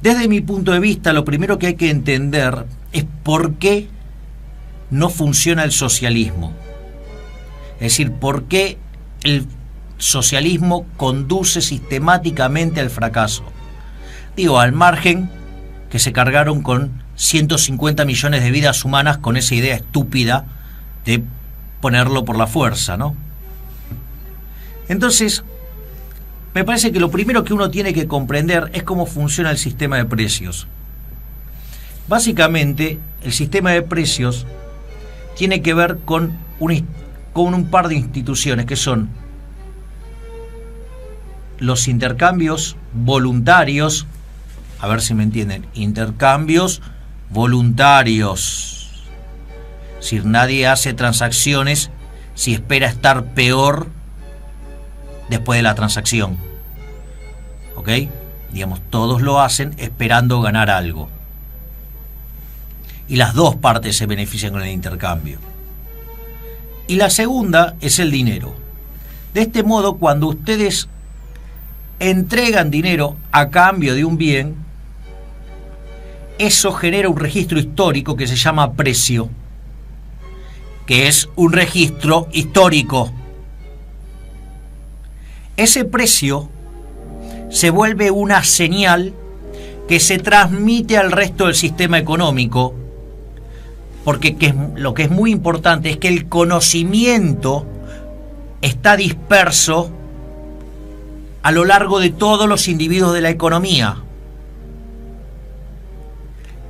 Desde mi punto de vista, lo primero que hay que entender es por qué no funciona el socialismo. Es decir, por qué el socialismo conduce sistemáticamente al fracaso. Digo, al margen que se cargaron con 150 millones de vidas humanas con esa idea estúpida de ponerlo por la fuerza, ¿no? Entonces, me parece que lo primero que uno tiene que comprender es cómo funciona el sistema de precios. Básicamente, el sistema de precios tiene que ver con un par de instituciones que son los intercambios voluntarios, a ver si me entienden, intercambios voluntarios. Es decir, nadie hace transacciones si espera estar peor después de la transacción. ¿Ok? Digamos, todos lo hacen esperando ganar algo. Y las dos partes se benefician con el intercambio. Y la segunda es el dinero. De este modo, cuando ustedes entregan dinero a cambio de un bien, eso genera un registro histórico que se llama precio, que es un registro histórico. Ese precio se vuelve una señal que se transmite al resto del sistema económico, porque lo que es muy importante es que el conocimiento está disperso a lo largo de todos los individuos de la economía.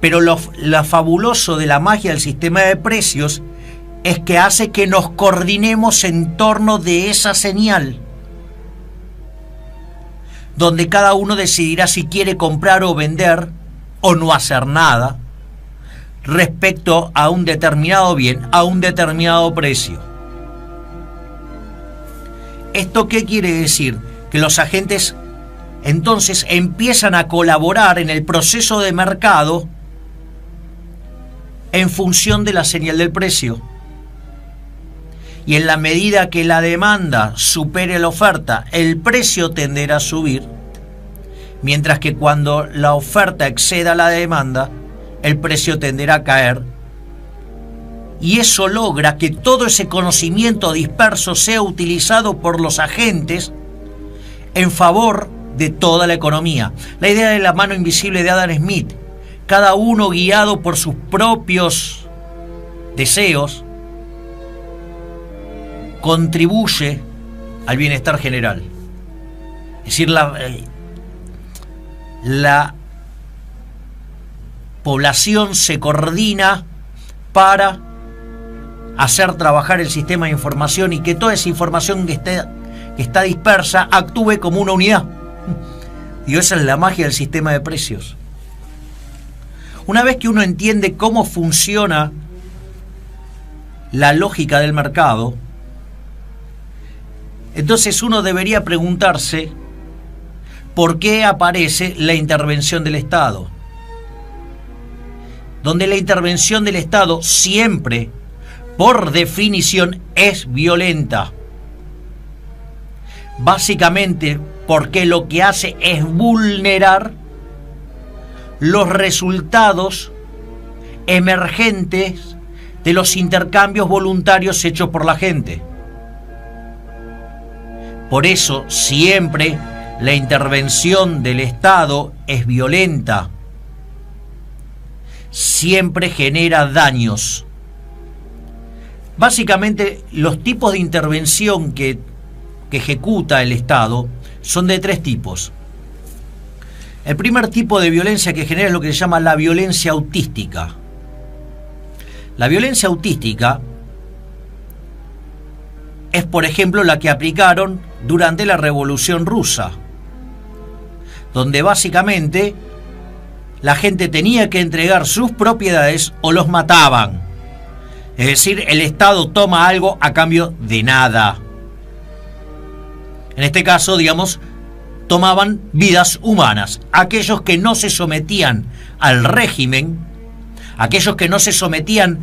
Pero lo fabuloso de la magia del sistema de precios es que hace que nos coordinemos en torno de esa señal, donde cada uno decidirá si quiere comprar o vender o no hacer nada respecto a un determinado bien, a un determinado precio. ¿Esto qué quiere decir? Que los agentes entonces empiezan a colaborar en el proceso de mercado en función de la señal del precio. Y en la medida que la demanda supere la oferta, el precio tenderá a subir, mientras que cuando la oferta exceda la demanda, el precio tenderá a caer. Y eso logra que todo ese conocimiento disperso sea utilizado por los agentes en favor de toda la economía. La idea de la mano invisible de Adam Smith, cada uno guiado por sus propios deseos, contribuye al bienestar general. Es decir, la población se coordina para hacer trabajar el sistema de información y que toda esa información que está dispersa actúe como una unidad. Y esa es la magia del sistema de precios. Una vez que uno entiende cómo funciona la lógica del mercado, entonces uno debería preguntarse por qué aparece la intervención del Estado. Donde la intervención del Estado siempre, por definición, es violenta. Básicamente porque lo que hace es vulnerar los resultados emergentes de los intercambios voluntarios hechos por la gente. Por eso siempre la intervención del Estado es violenta, siempre genera daños. Básicamente los tipos de intervención que ejecuta el Estado son de tres tipos. El primer tipo de violencia que genera es lo que se llama la violencia autística. La violencia autística es, por ejemplo, la que aplicaron durante la Revolución Rusa, donde básicamente la gente tenía que entregar sus propiedades o los mataban. Es decir, el Estado toma algo a cambio de nada. En este caso, digamos, tomaban vidas humanas. Aquellos que no se sometían al régimen, aquellos que no se sometían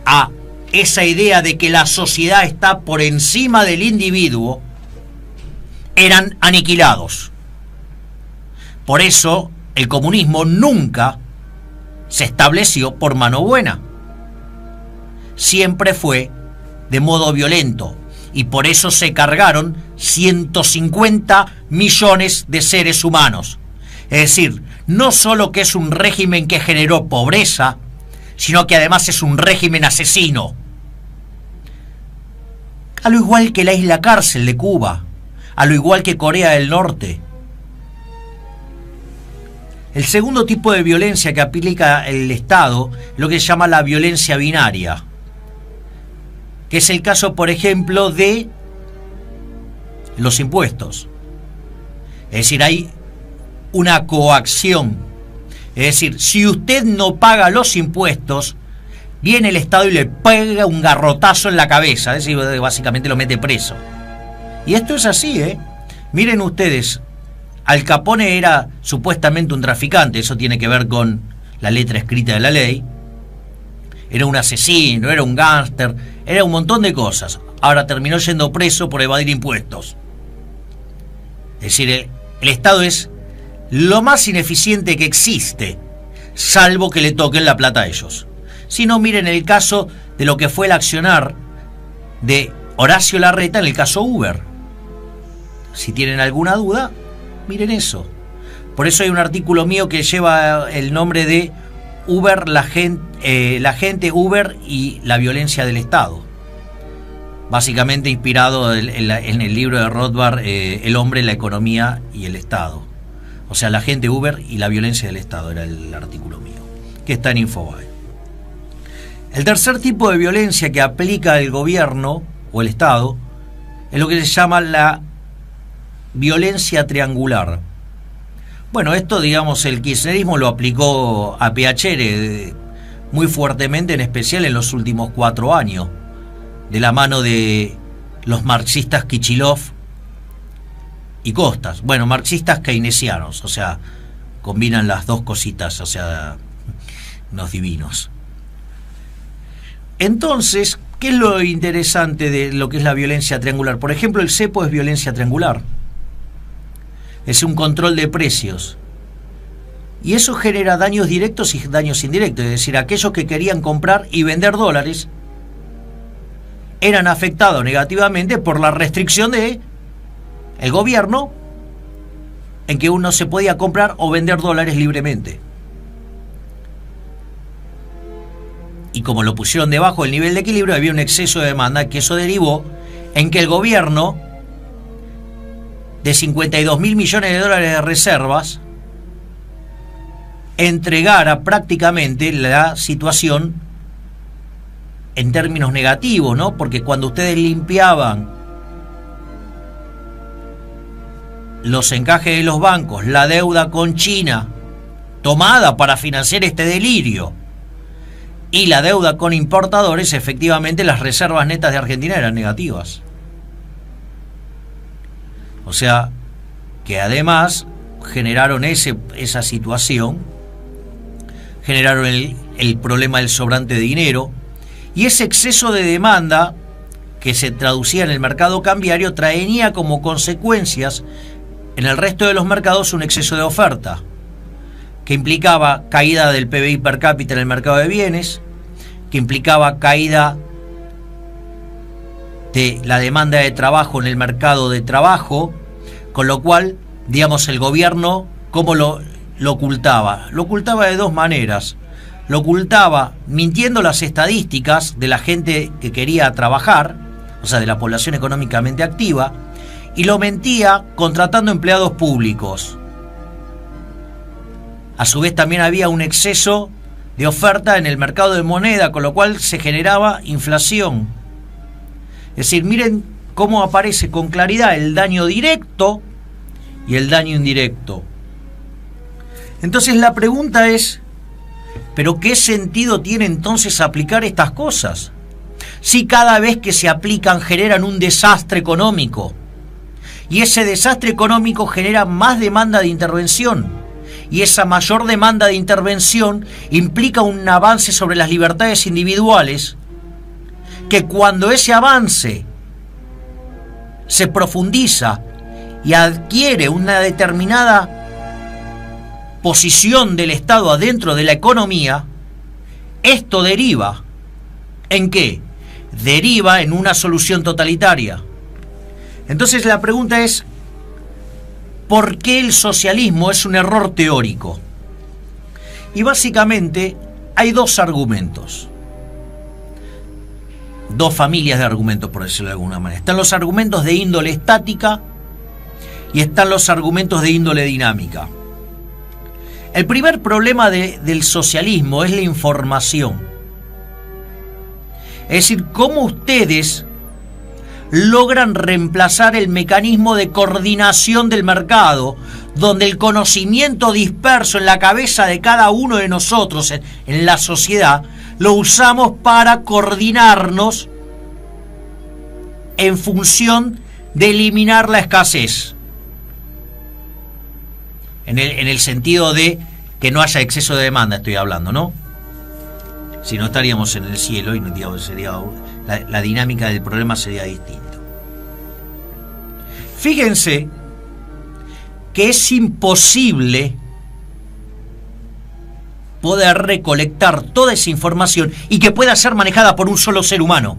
a esa idea de que la sociedad está por encima del individuo, eran aniquilados. Por eso el comunismo nunca se estableció por mano buena. Siempre fue de modo violento, y por eso se cargaron 150 millones de seres humanos. Es decir, no solo que es un régimen que generó pobreza, sino que además es un régimen asesino. A lo igual que la isla cárcel de Cuba, a lo igual que Corea del Norte. El segundo tipo de violencia que aplica el Estado es lo que se llama la violencia binaria, que es el caso, por ejemplo, de los impuestos. Es decir, hay una coacción. Es decir, si usted no paga los impuestos, viene el Estado y le pega un garrotazo en la cabeza. Es decir, básicamente lo mete preso. Y esto es así, ¿eh? Miren ustedes, Al Capone era supuestamente un traficante, eso tiene que ver con la letra escrita de la ley. Era un asesino, era un gángster, era un montón de cosas. Ahora terminó yendo preso por evadir impuestos. Es decir, el Estado es lo más ineficiente que existe, salvo que le toquen la plata a ellos. Si no, miren el caso de lo que fue el accionar de Horacio Larreta en el caso Uber. Si tienen alguna duda, miren eso. Por eso hay un artículo mío que lleva el nombre de Uber, la gente Uber y la violencia del Estado. Básicamente inspirado en el libro de Rothbard, El hombre, la economía y el Estado. O sea, la gente Uber y la violencia del Estado era el artículo mío, que está en Infobae. El tercer tipo de violencia que aplica el gobierno o el Estado es lo que se llama la violencia triangular. Bueno, esto, digamos, el kirchnerismo lo aplicó a Piacere muy fuertemente, en especial en los últimos 4 años, de la mano de los marxistas Kichilov y Costas. Bueno, marxistas keynesianos, o sea, combinan las dos cositas, o sea, unos divinos. Entonces, ¿qué es lo interesante de lo que es la violencia triangular? Por ejemplo, el cepo es violencia triangular. Es un control de precios. Y eso genera daños directos y daños indirectos. Es decir, aquellos que querían comprar y vender dólares eran afectados negativamente por la restricción de el gobierno en que uno se podía comprar o vender dólares libremente. Y como lo pusieron debajo del nivel de equilibrio, había un exceso de demanda, que eso derivó en que el gobierno, de 52.000 millones de dólares de reservas, entregara prácticamente la situación en términos negativos, ¿no? Porque cuando ustedes limpiaban los encajes de los bancos, la deuda con China tomada para financiar este delirio y la deuda con importadores, efectivamente las reservas netas de Argentina eran negativas. O sea, que además generaron esa situación, generaron el problema del sobrante de dinero, y ese exceso de demanda que se traducía en el mercado cambiario traía como consecuencias en el resto de los mercados un exceso de oferta, que implicaba caída del PBI per cápita en el mercado de bienes, que implicaba caída de la demanda de trabajo en el mercado de trabajo, con lo cual, digamos, el gobierno, ¿cómo lo ocultaba? Lo ocultaba de dos maneras. Lo ocultaba mintiendo las estadísticas de la gente que quería trabajar, o sea, de la población económicamente activa, y lo mentía contratando empleados públicos. A su vez también había un exceso de oferta en el mercado de moneda, con lo cual se generaba inflación. Es decir, miren cómo aparece con claridad el daño directo y el daño indirecto. Entonces la pregunta es, ¿pero qué sentido tiene entonces aplicar estas cosas? Si cada vez que se aplican generan un desastre económico, y ese desastre económico genera más demanda de intervención, y esa mayor demanda de intervención implica un avance sobre las libertades individuales, que cuando ese avance se profundiza y adquiere una determinada posición del Estado adentro de la economía, esto deriva ¿en qué? Deriva en una solución totalitaria. Entonces la pregunta es, ¿por qué el socialismo es un error teórico? Y básicamente hay dos argumentos. Dos familias de argumentos, por decirlo de alguna manera. Están los argumentos de índole estática y están los argumentos de índole dinámica. El primer problema del socialismo es la información. Es decir, cómo ustedes logran reemplazar el mecanismo de coordinación del mercado, donde el conocimiento disperso en la cabeza de cada uno de nosotros en la sociedad, lo usamos para coordinarnos en función de eliminar la escasez. En el sentido de que no haya exceso de demanda, estoy hablando, ¿no? Si no estaríamos en el cielo y sería, la dinámica del problema sería distinta. Fíjense que es imposible poder recolectar toda esa información y que pueda ser manejada por un solo ser humano.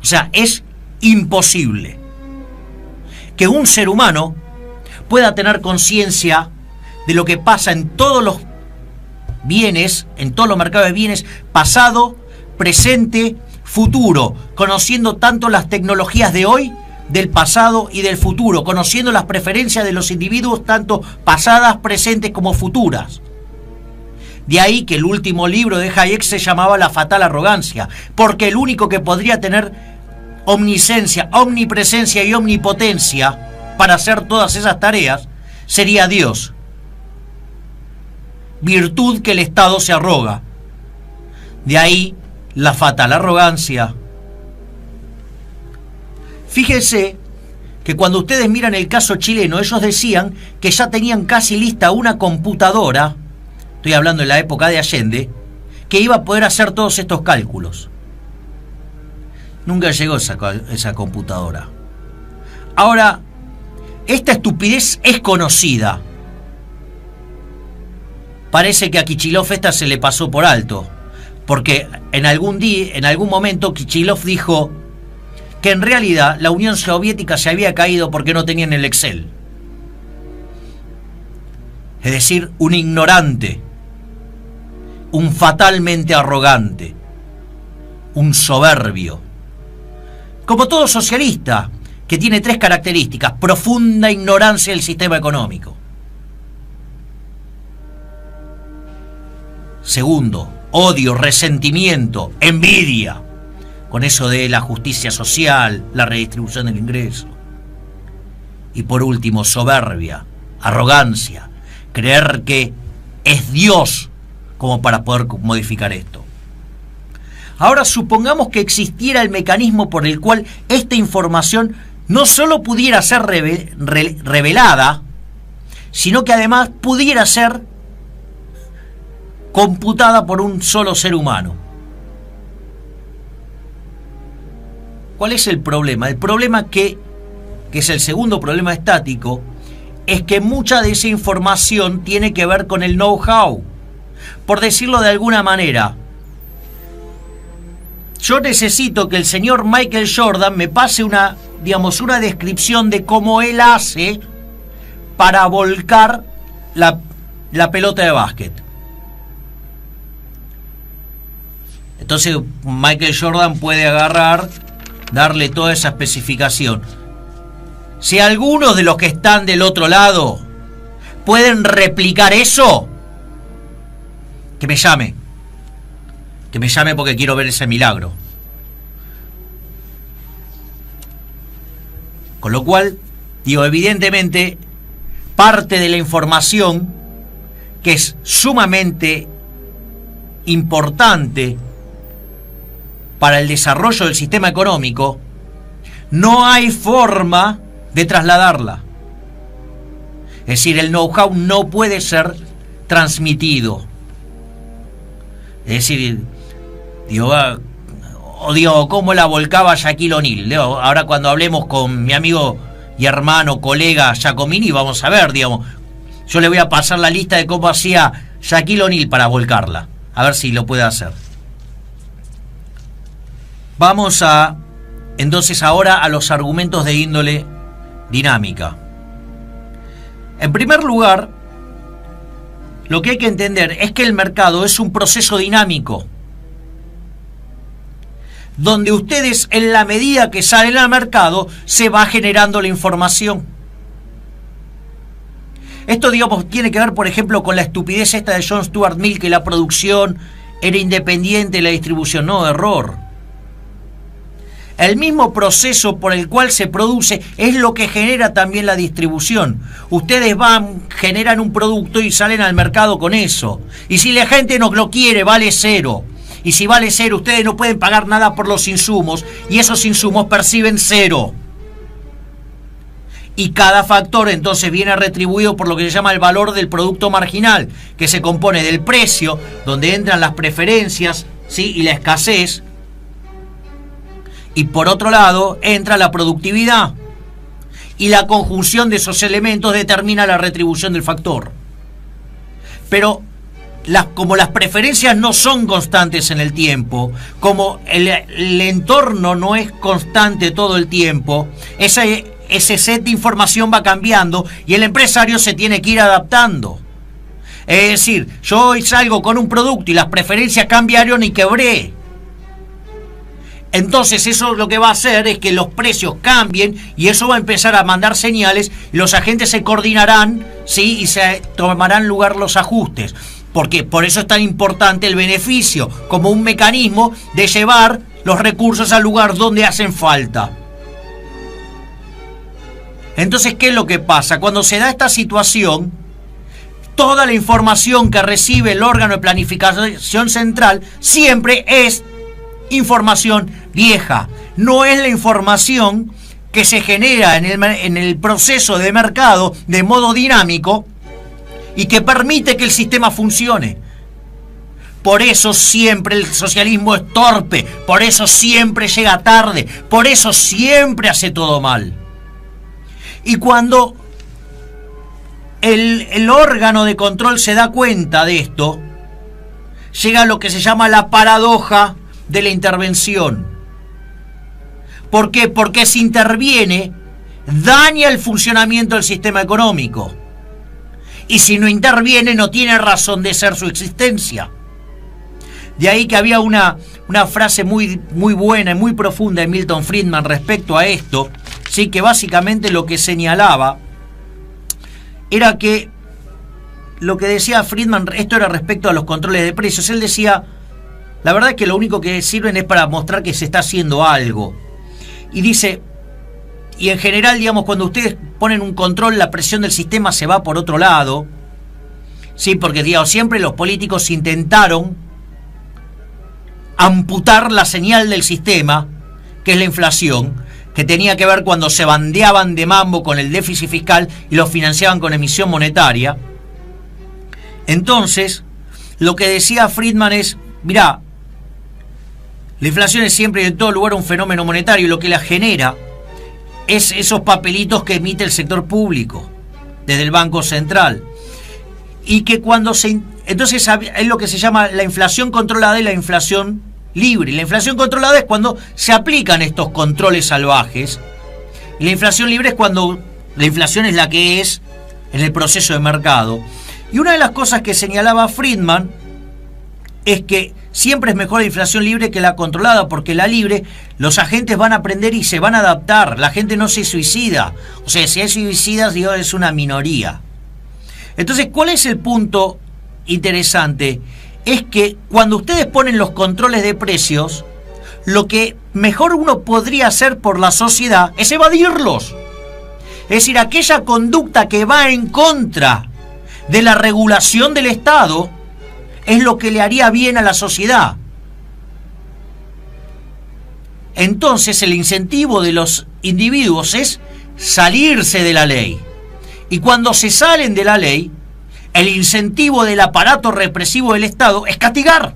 O sea, es imposible que un ser humano pueda tener conciencia de lo que pasa en todos los bienes, en todos los mercados de bienes, pasado, presente, futuro, conociendo tanto las tecnologías de hoy, del pasado y del futuro, conociendo las preferencias de los individuos, tanto pasadas, presentes como futuras. De ahí que el último libro de Hayek se llamaba La fatal arrogancia, porque el único que podría tener omnisciencia, omnipresencia y omnipotencia para hacer todas esas tareas sería Dios. Virtud que el Estado se arroga. De ahí la fatal arrogancia. Fíjense que cuando ustedes miran el caso chileno, ellos decían que ya tenían casi lista una computadora, estoy hablando de la época de Allende, que iba a poder hacer todos estos cálculos. Nunca llegó esa computadora. Ahora, esta estupidez es conocida. Parece que a Kichilov esta se le pasó por alto, porque en algún momento Kichilov dijo que en realidad la Unión Soviética se había caído porque no tenían el Excel. Es decir, un ignorante, un fatalmente arrogante, un soberbio. Como todo socialista, que tiene tres características: profunda ignorancia del sistema económico. Segundo, odio, resentimiento, envidia, con eso de la justicia social, la redistribución del ingreso. Y por último, soberbia, arrogancia, creer que es Dios como para poder modificar esto. Ahora supongamos que existiera el mecanismo por el cual esta información no solo pudiera ser revelada, sino que además pudiera ser computada por un solo ser humano. ¿Cuál es el problema? El problema que es el segundo problema estático, es que mucha de esa información tiene que ver con el know-how. Por decirlo de alguna manera, yo necesito que el señor Michael Jordan me pase una descripción de cómo él hace para volcar la pelota de básquet. Entonces Michael Jordan puede agarrar, darle toda esa especificación. Si algunos de los que están del otro lado pueden replicar eso, que me llame. Que me llame porque quiero ver ese milagro. Con lo cual, evidentemente, parte de la información que es sumamente importante para el desarrollo del sistema económico, no hay forma de trasladarla. Es decir, el know-how no puede ser transmitido. Es decir, cómo la volcaba Shaquille O'Neal. Ahora cuando hablemos con mi amigo y hermano, colega Giacomini, vamos a ver, Yo le voy a pasar la lista de cómo hacía Shaquille O'Neal para volcarla. A ver si lo puede hacer. Vamos entonces ahora a los argumentos de índole dinámica. En primer lugar, lo que hay que entender es que el mercado es un proceso dinámico, donde ustedes, en la medida que salen al mercado, se va generando la información. Esto, digamos, tiene que ver, por ejemplo, con la estupidez esta de John Stuart Mill, que la producción era independiente de la distribución. No, error. El mismo proceso por el cual se produce es lo que genera también la distribución. Ustedes generan un producto y salen al mercado con eso. Y si la gente no lo quiere, vale cero. Y si vale cero, ustedes no pueden pagar nada por los insumos, y esos insumos perciben cero. Y cada factor entonces viene retribuido por lo que se llama el valor del producto marginal, que se compone del precio, donde entran las preferencias, ¿sí?, y la escasez. Y por otro lado entra la productividad, y la conjunción de esos elementos determina la retribución del factor. Pero como las preferencias no son constantes en el tiempo, como el entorno no es constante todo el tiempo, ese set de información va cambiando y el empresario se tiene que ir adaptando. Es decir, yo hoy salgo con un producto y las preferencias cambiaron y quebré. Entonces eso lo que va a hacer es que los precios cambien, y eso va a empezar a mandar señales, y los agentes se coordinarán, ¿sí?, y se tomarán lugar los ajustes. Porque por eso es tan importante el beneficio como un mecanismo de llevar los recursos al lugar donde hacen falta. Entonces, ¿qué es lo que pasa? Cuando se da esta situación, toda la información que recibe el órgano de planificación central siempre es información vieja. No es la información que se genera en el proceso de mercado de modo dinámico y que permite que el sistema funcione. Por eso siempre el socialismo es torpe, por eso siempre llega tarde, por eso siempre hace todo mal. Y cuando el órgano de control se da cuenta de esto, llega a lo que se llama la paradoja de la intervención. ¿Por qué? Porque si interviene, daña el funcionamiento del sistema económico. Y si no interviene, no tiene razón de ser su existencia. De ahí que había una frase muy, muy buena y muy profunda de Milton Friedman respecto a esto, ¿sí?, que básicamente lo que señalaba era que lo que decía Friedman, esto era respecto a los controles de precios. Él decía, la verdad es que lo único que sirven es para mostrar que se está haciendo algo. Y dice, y en general, digamos, cuando ustedes ponen un control, la presión del sistema se va por otro lado, ¿sí?, porque, digamos, siempre los políticos intentaron amputar la señal del sistema, que es la inflación, que tenía que ver cuando se bandeaban de mambo con el déficit fiscal y lo financiaban con emisión monetaria. Entonces, lo que decía Friedman es, mirá, la inflación es siempre y en todo lugar un fenómeno monetario, y lo que la genera es esos papelitos que emite el sector público desde el Banco Central. Y que cuando entonces es lo que se llama la inflación controlada y la inflación libre. Y la inflación controlada es cuando se aplican estos controles salvajes. Y la inflación libre es cuando la inflación es la que es en el proceso de mercado. Y una de las cosas que señalaba Friedman es que siempre es mejor la inflación libre que la controlada, porque la libre, los agentes van a aprender y se van a adaptar. La gente no se suicida. O sea, si hay suicidas, digo, es una minoría. Entonces, ¿cuál es el punto interesante? Es que cuando ustedes ponen los controles de precios, lo que mejor uno podría hacer por la sociedad es evadirlos. Es decir, aquella conducta que va en contra de la regulación del Estado es lo que le haría bien a la sociedad. Entonces, el incentivo de los individuos es salirse de la ley. Y cuando se salen de la ley, el incentivo del aparato represivo del Estado es castigar.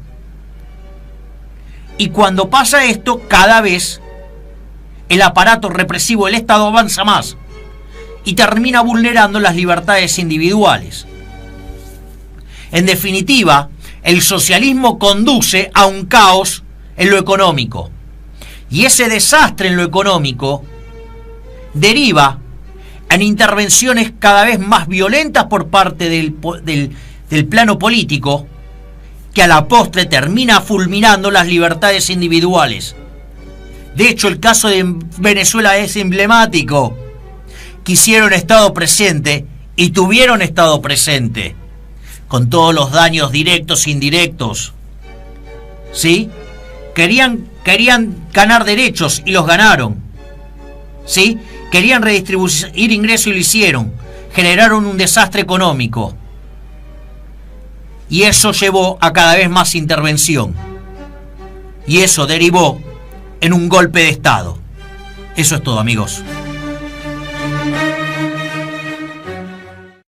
Y cuando pasa esto, cada vez el aparato represivo del Estado avanza más. y termina vulnerando las libertades individuales. En definitiva, el socialismo conduce a un caos en lo económico. Y ese desastre en lo económico deriva en intervenciones cada vez más violentas por parte del plano político, que a la postre termina fulminando las libertades individuales. De hecho, el caso de Venezuela es emblemático. Quisieron Estado presente y tuvieron Estado presente, con todos los daños directos e indirectos. ¿Sí? Querían ganar derechos y los ganaron. ¿Sí? Querían redistribuir ingresos y lo hicieron. Generaron un desastre económico. Y eso llevó a cada vez más intervención. Y eso derivó en un golpe de Estado. Eso es todo, amigos.